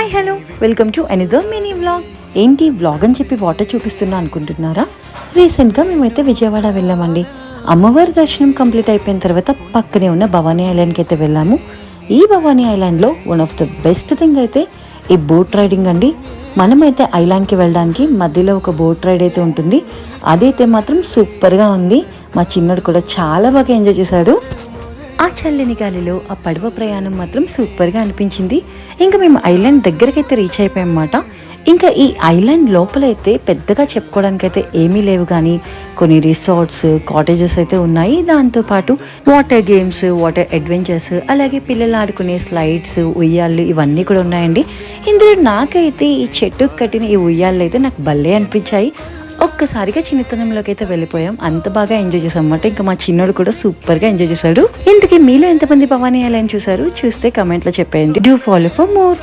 Hi hello welcome to another mini vlog. ఏంటి vlog అని చెప్పి వాటర్ చూపిస్తున్నా అనుకుంటున్నారా? రీసెంట్గా మేమైతే విజయవాడ వెళ్ళామండి. అమ్మవారి దర్శనం కంప్లీట్ అయిపోయిన తర్వాత పక్కనే ఉన్న భవానీ ఐలాండ్కి అయితే వెళ్ళాము. ఈ భవానీ ఐలాండ్లో one of the best thing అయితే ఈ బోట్ రైడింగ్ అండి. మనమైతే ఐలాండ్కి వెళ్ళడానికి మధ్యలో ఒక బోట్ రైడ్ అయితే ఉంటుంది. అదైతే మాత్రం సూపర్గా ఉంది. మా చిన్నడు కూడా చాలా బాగా ఎంజాయ్ చేశాడు. ఆ చల్లని గాలిలో ఆ పడవ ప్రయాణం మాత్రం సూపర్గా అనిపించింది. ఇంకా మేము ఐలాండ్ దగ్గరకైతే రీచ్ అయిపోయామన్నమాట. ఇంకా ఈ ఐలాండ్ లోపలైతే పెద్దగా చెప్పుకోవడానికైతే ఏమీ లేవు, కానీ కొన్ని రిసార్ట్స్, కాటేజెస్ అయితే ఉన్నాయి. దాంతోపాటు వాటర్ గేమ్స్, వాటర్ అడ్వెంచర్స్, అలాగే పిల్లలు ఆడుకునే స్లైడ్స్, ఉయ్యాళ్ళు ఇవన్నీ కూడా ఉన్నాయండి. ఇందులో నాకైతే ఈ చెట్టుకు కట్టిన ఈ ఉయ్యాళ్ళు అయితే నాకు భలే అనిపించాయి. ఒక్కసారిగా చిన్నతనంలోకి అయితే వెళ్ళిపోయాం. అంత బాగా ఎంజాయ్ చేసాం అన్నమాట. ఇంకా మా చిన్నోడు కూడా సూపర్గా ఎంజాయ్ చేశాడు. ఇంతకీ మీలో ఎంతమంది భవానీ ఐలాండ్ చూసారు? చూస్తే కమెంట్లో చెప్పేయండి. Do follow for more.